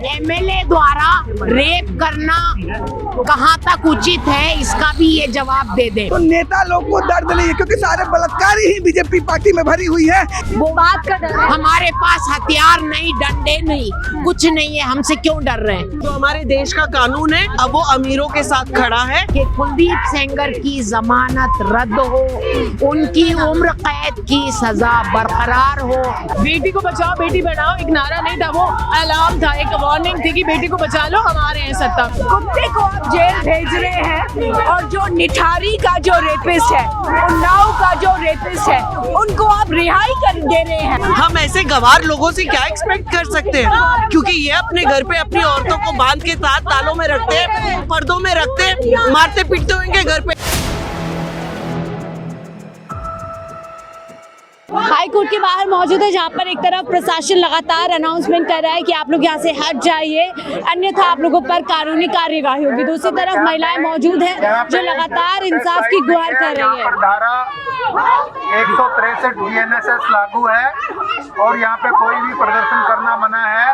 MLA द्वारा rape करना कहाँ तक उचित है, इसका भी ये जवाब दे दे। तो नेता लोग को दर्द नहीं है क्योंकि सारे बलात्कारी ही बीजेपी पार्टी में भरी हुई है। वो बात का डर, हमारे पास हथियार नहीं, डंडे नहीं, कुछ नहीं है, हमसे क्यों डर रहे हैं। जो हमारे देश का कानून है अब वो अमीरों के साथ खड़ा है कि कुलदीप सेंगर की जमानत रद्द हो, उनकी उम्र कैद की सजा बरकरार हो। बेटी को बचाओ बेटी बढ़ाओ एक नारा नहीं था, वो अलार्म था, एक वार्निंग थी कि बेटी को बचा लो, हमारे हैं सत्ता। कुत्ते को आप जेल भेज रहे हैं और जो निठारी का जो रेपिस्ट है, उन्नाव का जो रेपिस्ट है, उनको आप रिहाई कर दे रहे हैं। हम ऐसे गवार लोगों से क्या एक्सपेक्ट कर सकते हैं, क्योंकि ये अपने घर पे अपनी औरतों को बांध के साथ तालों में रखते हैं, पर्दों में रखते हैं, मारते पीटते होंगे घर पे। हाई कोर्ट के बाहर मौजूद है, जहां पर एक तरफ प्रशासन लगातार अनाउंसमेंट कर रहा है कि आप लोग यहां से हट जाइए, अन्यथा आप लोगों पर कानूनी कार्यवाही होगी। दूसरी तरफ महिलाएं मौजूद हैं जो लगातार इंसाफ की गुहार कर रही है। धारा 163 BNSS लागू है और यहाँ पे कोई भी प्रदर्शन करना मना है,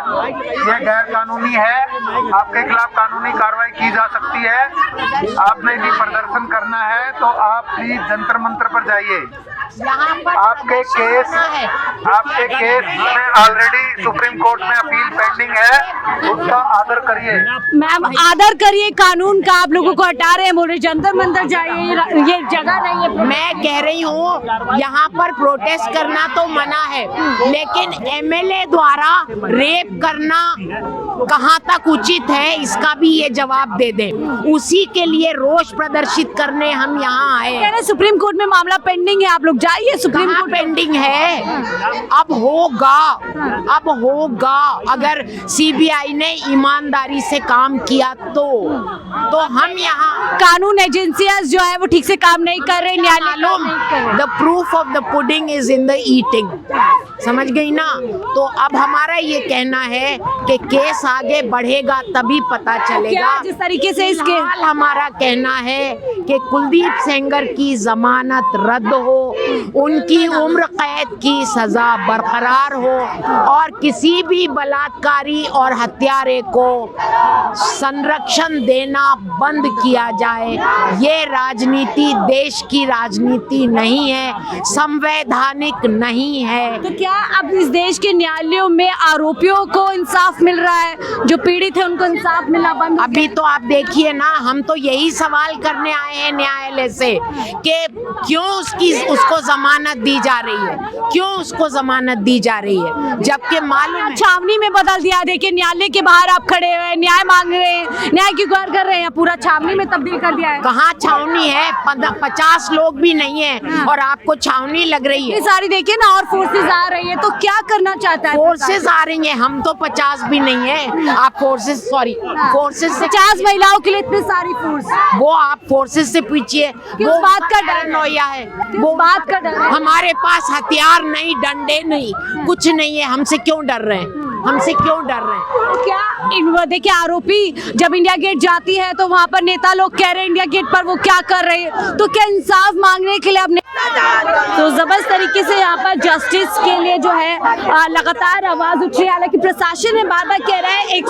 ये गैर कानूनी है, आपके खिलाफ कानूनी कार्रवाई की जा सकती है। आपने भी प्रदर्शन करना है तो आप प्लीज जंतर मंतर पर जाइए। आपके केस में ऑलरेडी सुप्रीम कोर्ट में अपील पेंडिंग है, उसका आदर करिए। मैम आदर करिए कानून का, आप लोगों को हटा रहे हैं, बोल रहे जंतर मंतर जाइए, ये जगह नहीं है। मैं कह रही हूँ यहाँ पर प्रोटेस्ट करना तो मना है, लेकिन एमएलए द्वारा रेप करना कहाँ तक उचित है, इसका भी ये जवाब दे दे। उसी के लिए रोष प्रदर्शित करने हम यहाँ आए हैं। सुप्रीम कोर्ट में मामला पेंडिंग है, आप लोग जाइए। सुप्रीम कोर्ट पेंडिंग है, अब होगा। अगर सीबीआई ने ईमानदारी से काम किया तो हम यहाँ, कानून एजेंसियां जो है वो ठीक से काम नहीं कर रहे, न्यायालय the proof of the pudding is in the eating, समझ गई ना। तो अब हमारा ये कहना है कि केस आगे बढ़ेगा तभी पता चलेगा। जिस तरीके से इसके हमारा कहना है कि कुलदीप सेंगर की जमानत रद्द हो, उनकी उम्र कैद की सजा बरकरार हो और किसी भी बलात्कारी और हत्यारे को संरक्षण देना बंद किया जाए। ये राजनीति देश की राजनीति नहीं है, संवैधानिक नहीं है। तो क्या अब इस देश के न्यायालयों में आरोपियों को इंसाफ मिल रहा है, जो पीड़ित है उनको इंसाफ मिलना बंद? अभी तो आप देखिए ना, हम तो यही सवाल करने आए हैं न्यायालय से कि क्यों उसको जमानत दी जा रही है, क्यों उसको जमानत दी जा रही है, जबकि मालूम छावनी में बदल दिया। देखिए न्यायालय के बाहर आप खड़े हुए न्याय मांग रहे हैं, न्याय की गुहार कर रहे हैं, पूरा छावनी में तब्दील कर दिया है। कहाँ छावनी है, 50 लोग भी नहीं है और आपको छावनी लग रही है। ये सारी देखिए ना, और फोर्सेज आ रही है, तो क्या करना चाहता है? फोर्सेज आ रही है, हम तो 50 भी नहीं है। आप फोर्सेज से 50 महिलाओं के लिए इतनी सारी फोर्स, वो आप फोर्सेज से पूछिए, वो बात का डर नोया है, वो बात का डर। हमारे पास हथियार नहीं, डंडे नहीं, कुछ नहीं है, हमसे क्यों डर रहे हैं, हमसे क्यों डर रहे हैं। क्या देखिए आरोपी जब इंडिया गेट जाती है तो वहाँ पर नेता लोग कह रहे हैं इंडिया गेट पर वो क्या कर रहे हैं, तो क्या इंसाफ मांगने के लिए अब तो जबरदस्त तरीके से यहाँ पर जस्टिस के लिए जो है लगातार आवाज उठ रही है। हालांकि प्रशासन ने बार बार कह रहा है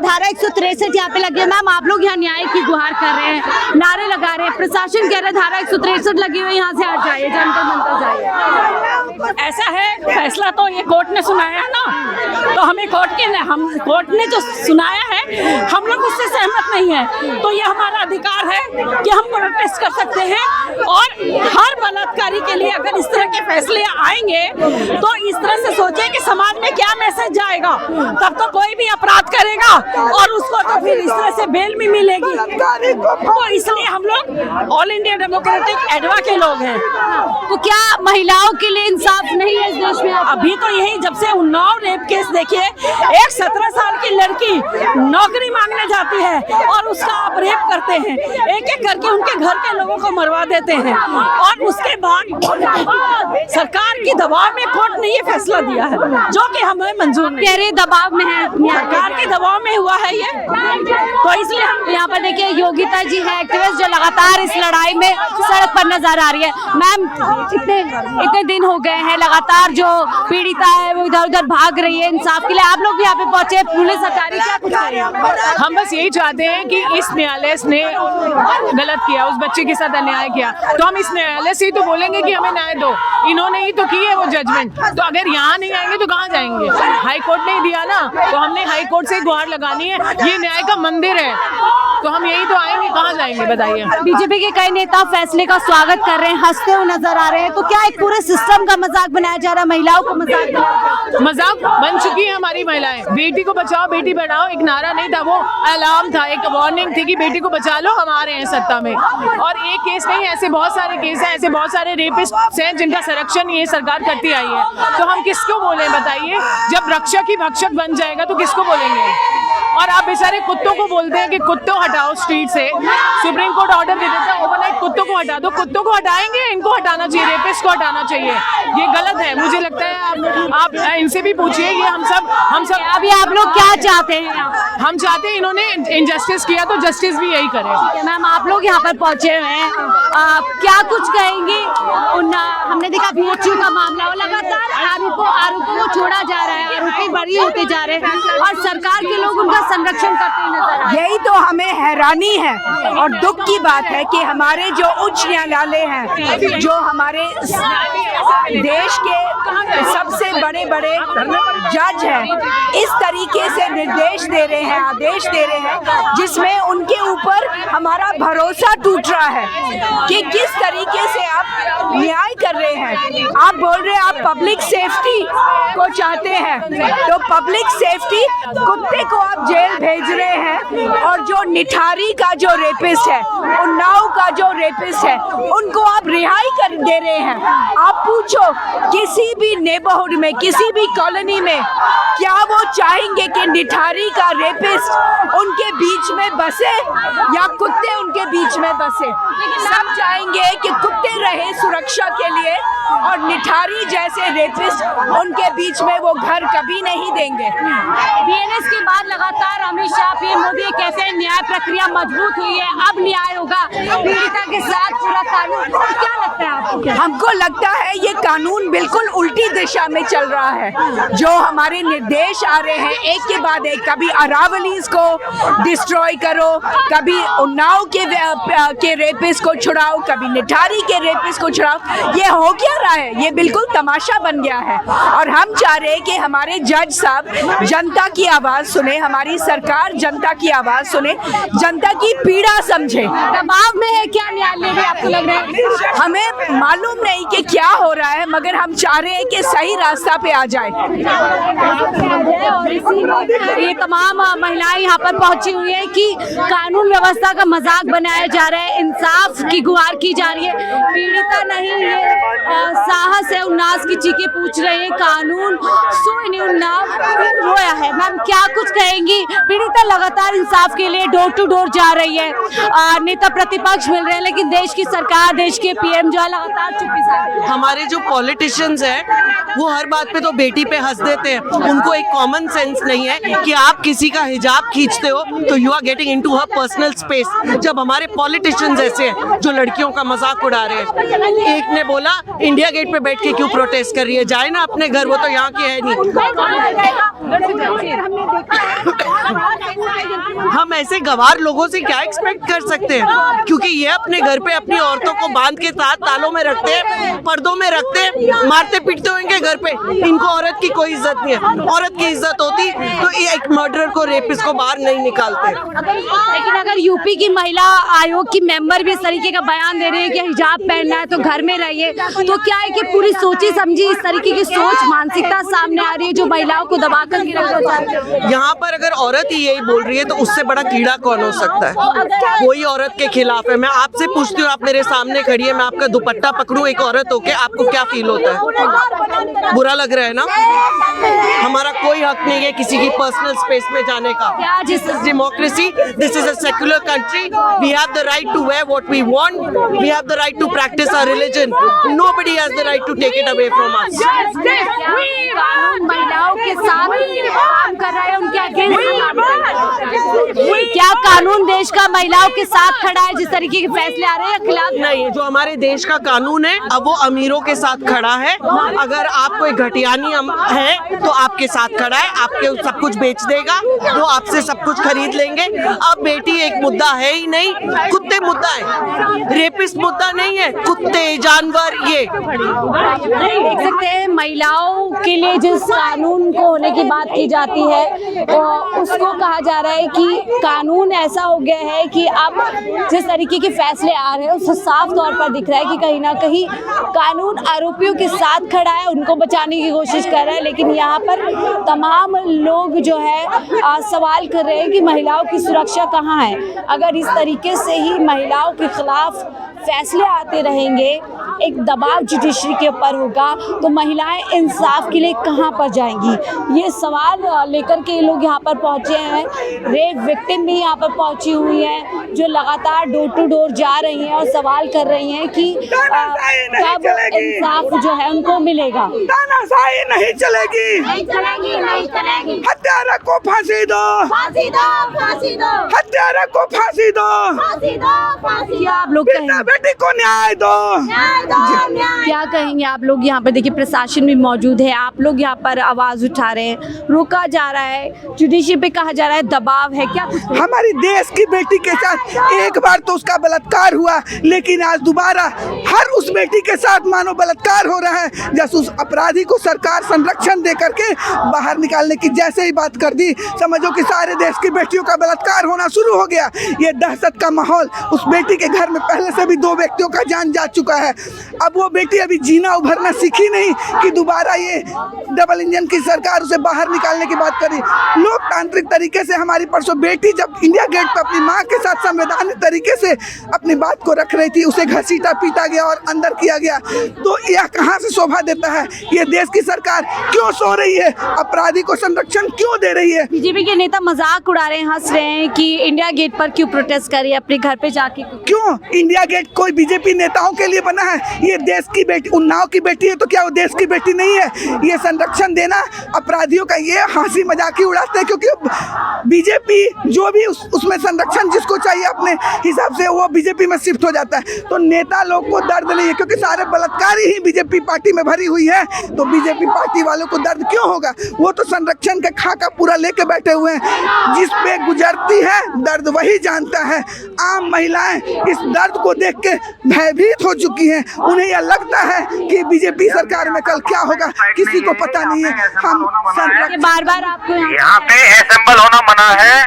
धारा 163 यहाँ पे लगे। मैम आप लोग यहाँ न्याय की गुहार कर रहे हैं, नारे लगा रहे हैं, प्रशासन कह रहा है धारा 163 लगी हुई, यहाँ से हट जाइए, जंतर मंतर जाइए। ऐसा है, फैसला तो ये कोर्ट ने सुनाया है ना, तो हमें कोर्ट ने जो सुनाया है हम लोग उससे सहमत नहीं है, तो ये हमारा अधिकार है कि हम प्रोटेस्ट कर सकते हैं। और हर बलात्कारी के लिए अगर इस तरह के फैसले आएंगे तो इस तरह से सोचें कि समाज में क्या मैसेज जाएगा, तब तो कोई भी अपराध करेगा और उसको तो फिर इस तरह से बेल भी मिलेगी। तो इसलिए हम लोग ऑल इंडिया डेमोक्रेटिक एडवा के लोग हैं। तो क्या महिलाओं के लिए इंसाफ नहीं है इस देश में? अभी तो यही, जब से उन्नाव रेप केस देखिए, एक 17 साल की लड़की नौकरी मांगने जाती है और उसका आप रेप करते हैं, एक एक करके उनके घर के लोगों को मरवा देते हैं और उसके बाद सरकार के दबाव में कोर्ट ने ये फैसला दिया है जो कि हमें मंजूर नहीं। दबाव में है, सरकार के दबाव में में हुआ है ये, तो इसलिए हम यहाँ पर देखिए योगिता जी है एक्टिविस्ट जो लगातार इस लड़ाई में सड़क पर नजर आ रही है। मैम इतने दिन हो गए हैं लगातार जो पीड़िता है वो इधर उधर भाग रही है इंसाफ के लिए, आप लोग भी यहाँ पे पहुंचे, पुलिस अधिकारी क्या कुछ कह रहे हैं? हम बस यही चाहते हैं कि इस न्यायालय ने गलत किया, उस बच्चे के साथ अन्याय किया, तो हम इस न्यायालय से ही तो बोलेंगे कि हमें न्याय दो। इन्होंने ही तो की है वो जजमेंट, तो अगर यहाँ नहीं आएंगे तो कहाँ जाएंगे? हाई कोर्ट ने दिया ना, तो हमने हाई कोर्ट से गुहार लगानी है। ये न्याय का मंदिर है, तो हम यही तो आएंगे, कहाँ जाएंगे बताइए? बीजेपी के कई नेता फैसले का स्वागत कर रहे हैं, हंसते हुए नजर आ रहे हैं, तो क्या एक पूरे सिस्टम का मजाक बनाया जा रहा है, महिलाओं को मजाक बन चुकी है हमारी महिलाएं। बेटी को बचाओ बेटी बढ़ाओ एक नारा नहीं था, वो अलार्म था, एक वार्निंग थी कि बेटी को बचा लो, हम आ रहे हैं सत्ता में। और एक केस नहीं, ऐसे बहुत सारे केस हैं, ऐसे बहुत सारे रेपिस्ट हैं जिनका संरक्षण ये सरकार करती आई है, तो हम किसको बोले बताइए? जब रक्षक ही भक्षक बन जाएगा तो किसको बोलेंगे? और आप बेचारे कुत्तों को बोलते हैं कि कुत्तों हटाओ स्ट्रीट से, सुप्रीम कोर्ट ऑर्डर दे देता है ओवरनाइट कुत्तों को हटा दो, कुत्तों को हटाएंगे, इनको हटाना चाहिए, रेपिस्ट को हटाना चाहिए, ये गलत है। मुझे लगता है आप इनसे भी पूछिए, ये हम सब अभी आप लोग क्या चाहते हैं? हम चाहते हैं इन्होंने इनजस्टिस किया तो जस्टिस भी यही करे। मैम आप लोग यहाँ पर पहुंचे हुए हैं, क्या कुछ कहेंगे? हमने देखा बीएचयू का मामला हो, लगातार आरोपों को छोड़ा जा रहा है, आरोपी बरी होते जा रहे हैं और सरकार के लोग उनका संरक्षण करते हुए नजर आ रहे हैं। यही तो हमें हैरानी है और दुख की बात है कि हमारे जो उच्च न्यायालय हैं, जो हमारे देश के सबसे बड़े बड़े जज हैं, इस तरीके से निर्देश दे रहे हैं, आदेश दे रहे हैं, जिसमें उनके ऊपर हमारा भरोसा टूट रहा है कि किस तरीके से आप न्याय कर रहे हैं। आप बोल रहे हैं आप पब्लिक सेफ्टी को चाहते हैं, तो पब्लिक सेफ्टी, कुत्ते को आप जेल भेज रहे हैं और जो निठारी का जो रेपिस्ट है, उन्नाव का जो रेपिस्ट है, उनको आप रिहाई कर दे रहे हैं। आप पूछो किसी भी नेबरहुड में, किसी भी कॉलोनी में, क्या वो चाहेंगे कि निठारी का रेपिस्ट उनके बीच में बसे या कुत्ते उनके बीच में बसे? सब चाहेंगे कि कुत्ते रहे सुरक्षा के लिए और निठारी जैसे रेपिस्ट उनके बीच में वो घर कभी नहीं देंगे। बीएनएस के बाद लगातार अमित शाह, पीएम मोदी कहते हैं न्याय प्रक्रिया मजबूत हुई है, अब न्याय होगा पीड़िता के साथ पूरा कानून। क्या लगता है आपको? हमको लगता है ये कानून बिल्कुल उल्टी दिशा में चल रहा है। जो हमारे निर्देश आ रहे हैं एक के बाद एक, कभी अरावलीज को डिस्ट्रॉय करो, कभी उन्नाव के रेपिस्ट को छुड़ाओ, कभी निठारी के रेपिस्ट को छुड़ाओ, ये हो क्या रहा है? ये बिल्कुल तमाशा बन गया है। और हम चाह रहे हैं कि हमारे जज साहब जनता की आवाज सुने, हमारी सरकार जनता की आवाज सुने, जनता की पीड़ा समझे। दबाव में है क्या न्यायालय भी, आपको लग रहा है? हमें मालूम नहीं कि क्या हो रहा है, मगर हम चाह रहे हैं कि सही रास्ता पे आ जाए। ये तमाम महिलाएं यहाँ पर पहुंची हुई है कि कानून व्यवस्था का मजाक बनाया जा रहा है, इंसाफ की गुहार की जा रही है। पीड़िता नहीं, ये साहस है, उन्नाव की चीखें पूछ रहे हैं, कानून सुन उन्नाव रोया है। मैम क्या कुछ कहेंगी? पीड़िता लगातार इंसाफ के लिए डोर टू डोर जा रही है, नेता प्रतिपक्ष मिल रहे हैं, लेकिन देश की सरकार, देश के पीएम जो है लगातार चुप्पी साध रहे हैं। हमारे जो पॉलिटिशियंस हैं वो हर बात पे तो बेटी पे हंस देते हैं, उनको एक कॉमन सेंस नहीं है कि आप किसी का हिजाब खींचते हो तो you are getting into her personal space. जब हमारे पॉलिटिशियंस ऐसे हैं जो लड़कियों का मजाक उड़ा रहे हैं, एक ने बोला इंडिया गेट पे बैठ के क्यों प्रोटेस्ट कर रही है, जाए ना अपने घर, वो तो यहाँ की है नहीं। हम ऐसे गवार लोगों से क्या एक्सपेक्ट कर सकते हैं, क्योंकि ये अपने घर पे अपनी औरतों को बांध के साथ तालों में रखते हैं, पर्दों में रखते हैं, मारते पीटते होंगे घर पे। इनको औरत की कोई इज्जत नहीं है। औरत की इज्जत होती तो एक मर्डरर को, रेपिस्ट को बाहर नहीं निकालते। लेकिन अगर यूपी की महिला आयोग की मेंबर भी इस तरीके का बयान दे रही है कि हिजाब पहनना है तो घर में रहिए, तो क्या है कि पूरी सोची समझी इस तरीके की सोच, मानसिकता सामने आ रही है जो महिलाओं को दबा कर गिरा। यहाँ पर अगर औरत ही यही बोल रही है तो उससे बड़ा कीड़ा कौन हो सकता है? कोई औरत के खिलाफ है। मैं आपसे पूछती हूँ, आप मेरे सामने खड़ी है, मैं आपका दुपट्टा पकड़ूं एक औरत होके, आपको क्या फील होता है? बुरा लग रहा है ना? हमारा कोई हक नहीं है किसी की पर्सनल स्पेस में जाने का। This is democracy, this is a secular country, we have the right to wear what we want, we have the right to practice our religion, nobody has the right to take it away from us. कानून महिलाओं के साथ काम कर रहा है, उनके against क्या कानून देश का महिलाओं के साथ खड़ा है जिस तरीके के फैसले आ रहे हैं खिलाफ? नहीं, जो हमारे देश का कानून है अब वो अमीरों के साथ खड़ा है। अगर आप कोई घटियानी है तो आपके साथ खड़ा है, आपके सब कुछ बेच देगा, वो आपसे सब कुछ खरीद लेंगे। अब बेटी एक मुद्दा है ही नहीं, कुत्ते मुद्दा है, रेपिस्ट मुद्दा नहीं है, कुत्ते जानवर ये देख सकते हैं। महिलाओं के लिए जिस कानून को होने की बात की जाती है उसको कहा जा रहा है कि कानून ऐसा हो गया है कि अब जिस तरीके के फैसले आ रहे हैं उससे साफ तौर पर दिख रहा है कि कहीं ना कहीं कानून आरोपियों के साथ खड़ा है, उनको बचाने की कोशिश कर रहा है। लेकिन यहाँ पर तमाम लोग जो है सवाल कर रहे हैं कि महिलाओं की सुरक्षा कहाँ है? अगर इस तरीके से ही महिलाओं के खिलाफ फैसले आते रहेंगे, एक दबाव जुडिशरी के ऊपर होगा, तो महिलाएं इंसाफ के लिए कहां पर जाएंगी? ये सवाल लेकर के लोग यहां पर पहुंचे हैं। रेप विक्टिम भी यहां पर पहुंची हुई हैं जो लगातार डोर टू डोर जा रही हैं और सवाल कर रही हैं कि कब इंसाफ जो है उनको मिलेगा। तानाशाही नहीं चलेगी, नहीं चलेगी, नहीं चलेगी। हत्यारा को फांसी दो, फांसी दो, फांसी दो, हत्यारा को फांसी दो, फांसी दो, फांसी। क्या आप लोग कहेंगे? बेटी को न्याय दो, न्याय दो, न्याय। क्या कहेंगे आप लोग? यहाँ पर देखिए प्रशासन भी मौजूद है, आप लोग यहाँ पर आवाज उठा रहे हैं, रोका जा रहा है, जुडिशरी पे कहा जा रहा है दबाव है, क्या? हमारी देश की बेटी के साथ एक बार तो उसका बलात्कार हुआ, लेकिन आज दोबारा हर उस बेटी के साथ मानो बलात्कार हो रहा है। जैसे उस अपराधी को सरकार संरक्षण दे करके बाहर निकालने की जैसे ही बात कर दी, समझो कि सारे देश की बेटियों का बलात्कार होना शुरू हो गया। ये दहशत का माहौल, उस बेटी के घर में पहले से भी 2 व्यक्तियों का जान जा चुका है। अब वो बेटी अभी जीना उभरना सीखी नहीं कि दोबारा ये डबल इंजन की सरकार उसे बाहर निकालने की बात करी। लोकतांत्रिक तरीके से हमारी परसों बेटी जब इंडिया गेट पर अपनी माँ के साथ संवैधानिक तरीके से अपनी बात को रख रही थी, उसे घसीटा पीटा गया और अंदर किया गया। तो यह कहाँ से शोभा देता है? ये देश की सरकार क्यों सो रही है? अपराधी को संरक्षण क्यों दे रही है? बीजेपी के नेता मजाक उड़ा रहे हैं, हंस रहे हैं कि इंडिया गेट पर क्यों प्रोटेस्ट करिए, अपने घर पे जाके क्यों? इंडिया गेट कोई बीजेपी नेताओं के लिए बना है? ये देश की बेटी, उन्नाव की बेटी है तो क्या वो देश की बेटी नहीं है? ये संरक्षण देना अपराधियों का, ये हंसी मजाक ही उड़ाते हैं, क्योंकि बीजेपी जो भी उसमें संरक्षण जिसको चाहिए अपने हिसाब से वो बीजेपी में शिफ्ट हो जाता है। तो नेता लोग को दर्द नहीं है, क्योंकि सारे बलात्कारी ही बीजेपी पार्टी में भरी हुई है, तो बीजेपी पार्टी वालों को दर्द क्यों होगा? वो तो संरक्षण का खाका पूरा लेके बैठे हुए हैं। जिस पे गुजरती है दर्द वही जानता है। आम महिलाएं इस दर्द को देख के भयभीत हो चुकी हैं। उन्हें यह लगता है कि बीजेपी सरकार में कल क्या होगा किसी को पता नहीं है। हम बार-बार आपको यहाँ पे असेंबल होना मना है, ये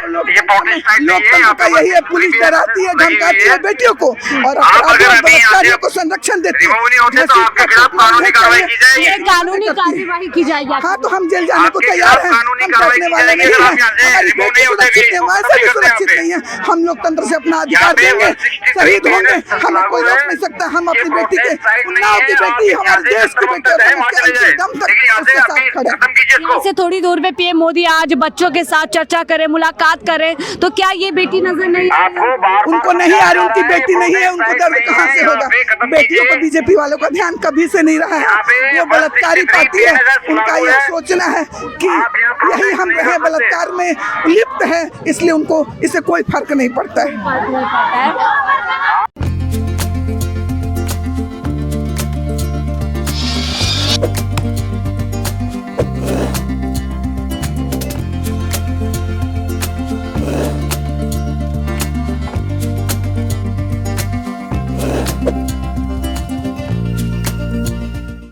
लोकतंत्र का यही है, पुलिस डराती है, धमकाती है बेटियों को और बलात्कारियों को संरक्षण देती है। कानूनी कार्रवाई की जाएगी, कानूनी कार्यवाही की जाएगी। हाँ, तो हम जेल जाने को तैयार हैं, हम डरने वाले नहीं हैं। हमारी बेटी सुरक्षित है, वैसे भी सुरक्षित नहीं है। हम लोकतंत्र से अपना अधिकार देंगे, शहीद होंगे, हमें कोई रोक नहीं सकता। हम अपनी बेटी के, उन्नाव की बेटी, हमारे देश की बेटी और दम तक उसके साथ खड़े हैं। से थोड़ी दूर पे पीएम मोदी आज बच्चों के साथ चर्चा करें, मुलाकात करें, तो क्या ये बेटी नजर नहीं आ रही? उनको नहीं आ रही, उनकी बेटी नहीं है, उनको दर्द कहाँ से होगा? बेटियों पर बीजेपी वालों का ध्यान कभी से नहीं रहा है। वो बलात्कारी पार्टी है, उनका यह सोचना है कि यही हम रहे बलात्कार में लिप्त है, इसलिए उनको इससे कोई फर्क नहीं पड़ता है।